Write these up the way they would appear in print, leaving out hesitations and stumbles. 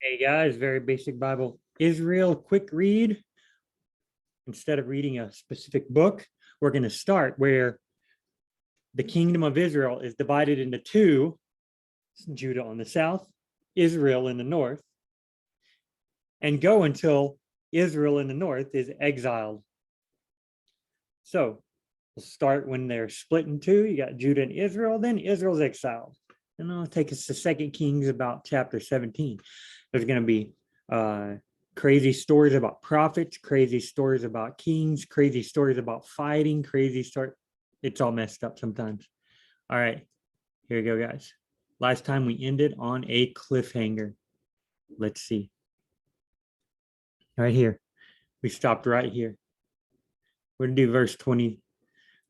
Hey guys, very basic Bible. Israel quick read. Instead of reading a specific book, we're going to start where the kingdom of Israel is divided into two: Judah on the south, Israel in the north, and go until Israel in the north is exiled. So we'll start when they're split in two. You got Judah and Israel, then Israel's exiled. And I'll take us to 2 Kings about chapter 17. There's going to be crazy stories about prophets, crazy stories about kings, crazy stories about fighting, It's all messed up sometimes. All right, here we go, guys. Last time we ended on a cliffhanger. Let's see. Right here. We stopped right here. We're going to do verse 20.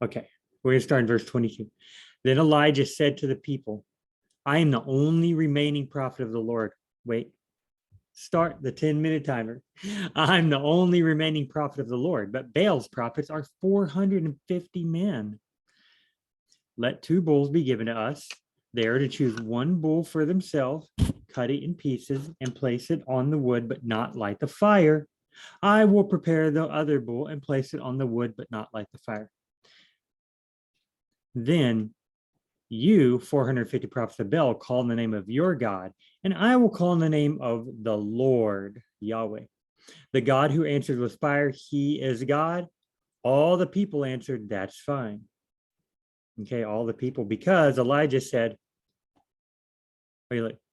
Okay, we're going to start in verse 22. Then Elijah said to the people, I am the only remaining prophet of the Lord. Wait, start the 10-minute timer. I'm the only remaining prophet of the Lord, but Baal's prophets are 450 men. Let 2 bulls be given to us. They are to choose 1 bull for themselves, cut it in pieces, and place it on the wood, but not light the fire. I will prepare the other bull and place it on the wood, but not light the fire. Then you, 450 prophets of Baal, call in the name of your God, and I will call in the name of the Lord, Yahweh. The God who answers with fire, he is God. All the people answered, that's fine. Okay, all the people, because Elijah said,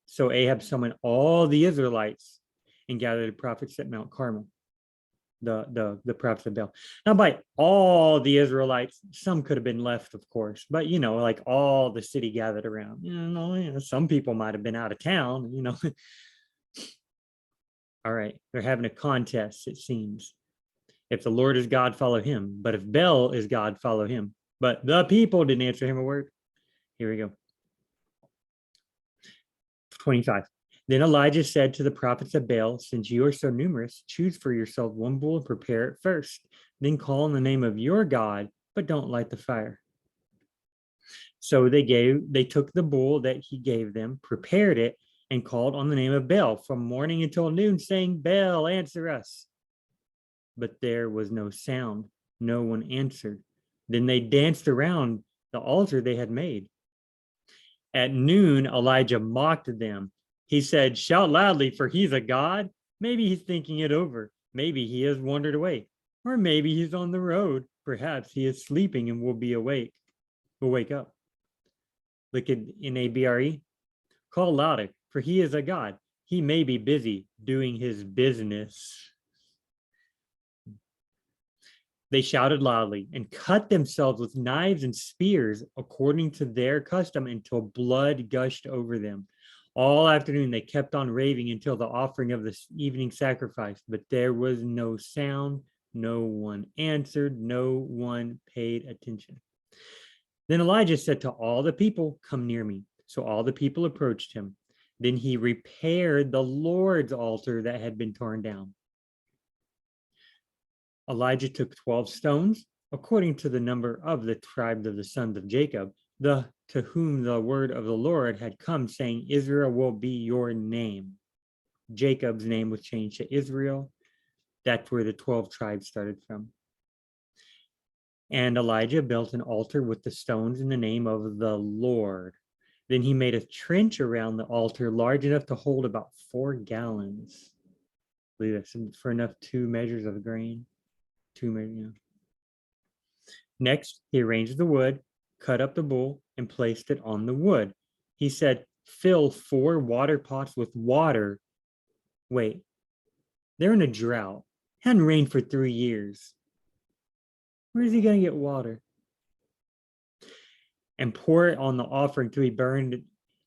so Ahab summoned all the Israelites and gathered the prophets at Mount Carmel, the prophets of Baal. Now, by all the Israelites, some could have been left, of course, but like all the city gathered around. Some people might have been out of town. All right, they're having a contest, it seems. If the Lord is God, follow him. But if Baal is God, follow him. But the people didn't answer him a word. Here we go. 25. Then Elijah said to the prophets of Baal, since you are so numerous, choose for yourself 1 bull and prepare it first. Then call in the name of your God, but don't light the fire. So they took the bull that he gave them, prepared it, and called on the name of Baal from morning until noon, saying, Baal, answer us. But there was no sound. No one answered. Then they danced around the altar they had made. At noon, Elijah mocked them. He said, shout loudly, for he's a god. Maybe he's thinking it over. Maybe he has wandered away. Or maybe he's on the road. Perhaps he is sleeping and will wake up. Look at NABRE. Call louder, for he is a god. He may be busy doing his business. They shouted loudly and cut themselves with knives and spears according to their custom until blood gushed over them. All afternoon they kept on raving until the offering of the evening sacrifice, but there was no sound. No one answered. No one paid attention. Then Elijah said to all the people, come near me. So all the people approached him. Then he repaired the Lord's altar that had been torn down. Elijah took 12 stones, according to the number of the tribes of the sons of Jacob, to whom the word of the Lord had come, saying, Israel will be your name. Jacob's name was changed to Israel. That's where the 12 tribes started from. And Elijah built an altar with the stones in the name of the Lord. Then he made a trench around the altar large enough to hold about 4 gallons. I believe that's for enough 2 measures of grain. 2 measures. Next, he arranged the wood, cut up the bull, and placed it on the wood. He said, fill 4 water pots with water. Wait, they're in a drought. It hadn't rained for 3 years. Where is he going to get water? And pour it on the offering to be burned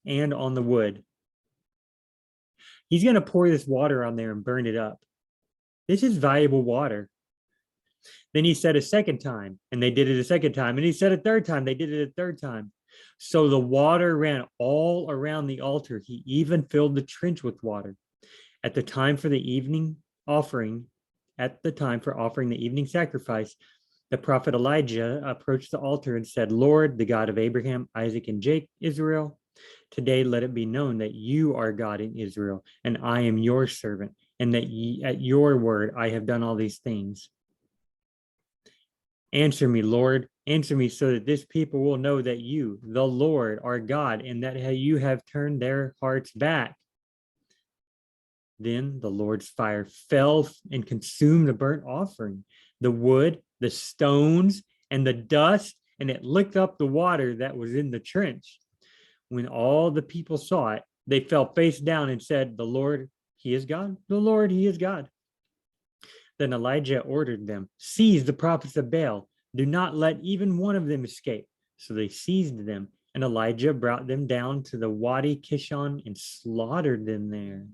and on the wood. He's going to pour this water on there and burn it up. This is valuable water. Then he said a second time, and they did it a second time. And he said a third time, they did it a third time. So the water ran all around the altar. He even filled the trench with water. At the time for offering the evening sacrifice, the prophet Elijah approached the altar and said, Lord, the God of Abraham, Isaac, and Israel, Today let it be known that you are God in Israel, and I am your servant, and that at your word I have done all these things. Answer me, Lord, answer me, so that this people will know that you, the Lord, are God, and that you have turned their hearts back. Then the Lord's fire fell and consumed the burnt offering, the wood, the stones, and the dust, and it licked up the water that was in the trench. When all the people saw it, they fell face down and said, "The Lord, he is God. The Lord, he is God." Then Elijah ordered them, "Seize the prophets of Baal. Do not let even one of them escape." So they seized them, and Elijah brought them down to the Wadi Kishon and slaughtered them there.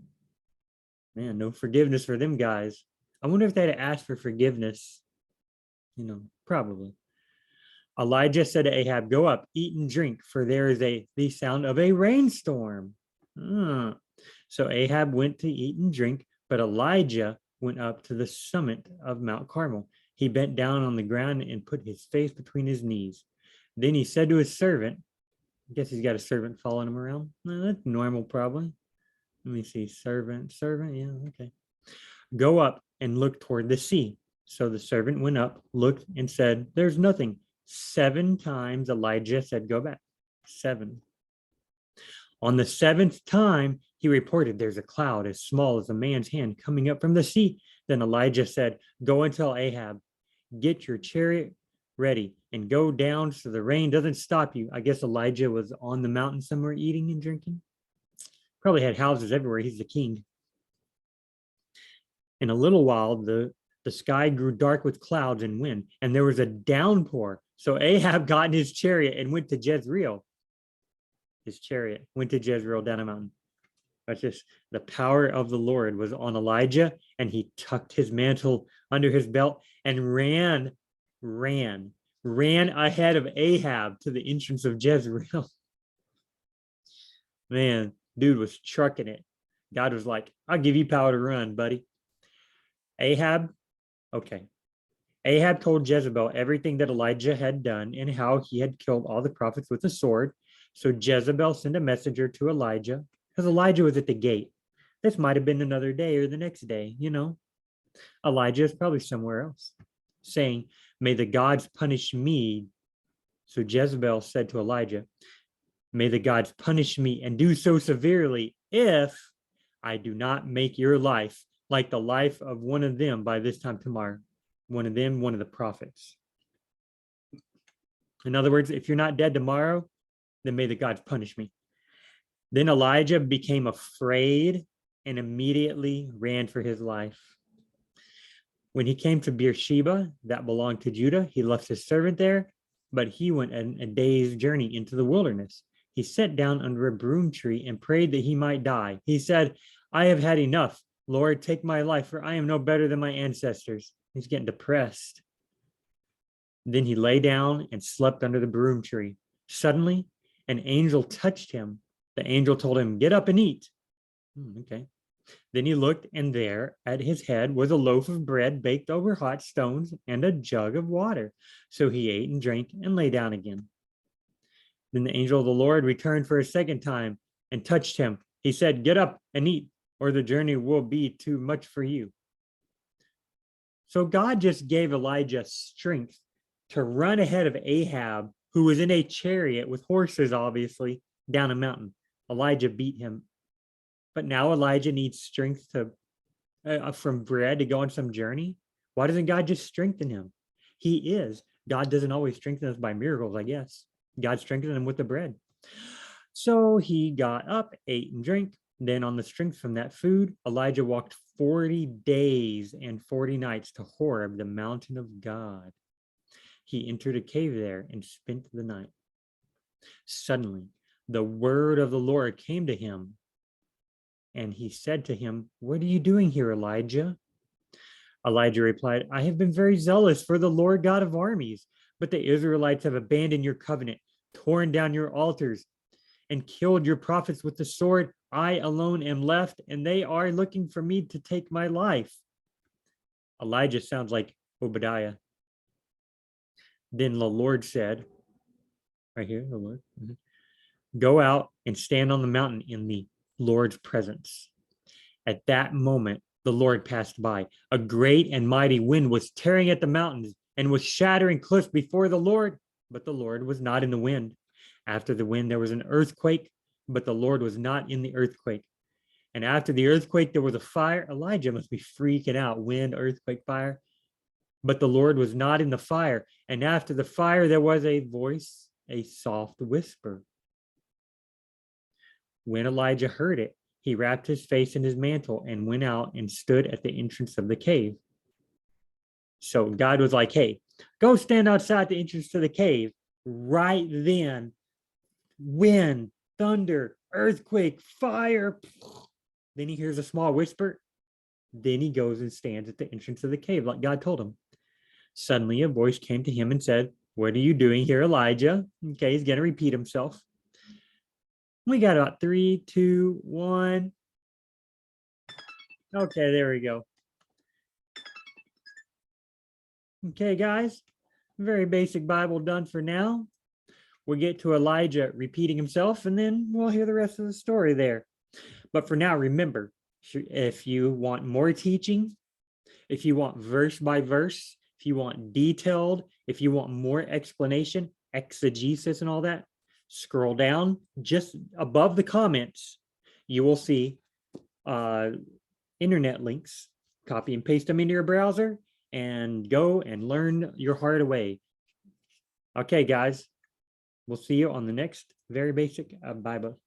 Man, no forgiveness for them guys. I wonder if they'd asked for forgiveness. Probably. Elijah said to Ahab, "Go up, eat and drink, for there is the sound of a rainstorm." So Ahab went to eat and drink, but Elijah went up to the summit of Mount Carmel. He bent down on the ground and put his face between his knees. Then he said to his servant, I guess he's got a servant following him around. That's normal, probably. Let me see. Servant. Yeah, okay. Go up and look toward the sea. So the servant went up, looked, and said, "There's nothing." 7 times Elijah said, "Go back." 7. On the 7th time, he reported, "There's a cloud as small as a man's hand coming up from the sea." Then Elijah said, "Go and tell Ahab, get your chariot ready and go down so the rain doesn't stop you." I guess Elijah was on the mountain somewhere eating and drinking. Probably had houses everywhere. He's the king. In a little while, the sky grew dark with clouds and wind, and there was a downpour. So Ahab got in his chariot and went to Jezreel. His chariot went to Jezreel down a mountain. That's just the power of the Lord was on Elijah, and he tucked his mantle under his belt and ran ahead of Ahab to the entrance of Jezreel. Man, dude was trucking it. God was like, "I'll give you power to run, buddy." Ahab told Jezebel everything that Elijah had done and how he had killed all the prophets with a sword. So Jezebel sent a messenger to Elijah, because Elijah was at the gate. This might have been another day or the next day, Elijah is probably somewhere else, saying, "May the gods punish me." So Jezebel said to Elijah, "May the gods punish me and do so severely if I do not make your life like the life of one of them by this time tomorrow." One of them, one of the prophets. In other words, if you're not dead tomorrow, then may the gods punish me. Then Elijah became afraid and immediately ran for his life. When he came to Beersheba, that belonged to Judah, he left his servant there, but he went a day's journey into the wilderness. He sat down under a broom tree and prayed that he might die. He said, "I have had enough. Lord, take my life, for I am no better than my ancestors." He's getting depressed. Then he lay down and slept under the broom tree. Suddenly, an angel touched him. The angel told him, "Get up and eat." Okay. Then he looked, and there at his head was a loaf of bread baked over hot stones and a jug of water. So he ate and drank and lay down again. Then the angel of the Lord returned for a second time and touched him. He said, "Get up and eat, or the journey will be too much for you." So God just gave Elijah strength to run ahead of Ahab, who was in a chariot with horses, obviously, down a mountain. Elijah beat him. But now Elijah needs strength from bread to go on some journey. Why doesn't God just strengthen him? He is. God doesn't always strengthen us by miracles, I guess. God strengthened him with the bread. So he got up, ate and drank. Then on the strength from that food, Elijah walked 40 days and 40 nights to Horeb, the mountain of God. He entered a cave there and spent the night. Suddenly, the word of the Lord came to him, and he said to him, "What are you doing here, Elijah?" Elijah replied, "I have been very zealous for the Lord God of armies, but the Israelites have abandoned your covenant, torn down your altars, and killed your prophets with the sword. I alone am left, and they are looking for me to take my life." Elijah sounds like Obadiah. Then the Lord said, right here, the Lord, Go out and stand on the mountain in the Lord's presence. At that moment, the Lord passed by. A great and mighty wind was tearing at the mountains and was shattering cliffs before the Lord, but the Lord was not in the wind. After the wind, there was an earthquake, but the Lord was not in the earthquake. And after the earthquake, there was a fire. Elijah must be freaking out. Wind, earthquake, fire. But the Lord was not in the fire. And after the fire, there was a voice, a soft whisper. When Elijah heard it, he wrapped his face in his mantle and went out and stood at the entrance of the cave. So God was like, hey, go stand outside the entrance to the cave. Right then, wind, thunder, earthquake, fire. Then he hears a small whisper. Then he goes and stands at the entrance of the cave like God told him. Suddenly a voice came to him and said, what are you doing here, Elijah? Okay, he's going to repeat himself. We got about 3, 2, 1. Okay, there we go. Okay, guys, very basic Bible done for now. We'll get to Elijah repeating himself, and then we'll hear the rest of the story there. But for now, remember, if you want more teaching, if you want verse by verse, if you want detailed, if you want more explanation, exegesis and all that, scroll down just above the comments. You will see internet links. Copy and paste them into your browser and go and learn your heart away. Okay, guys, we'll see you on the next very basic Bible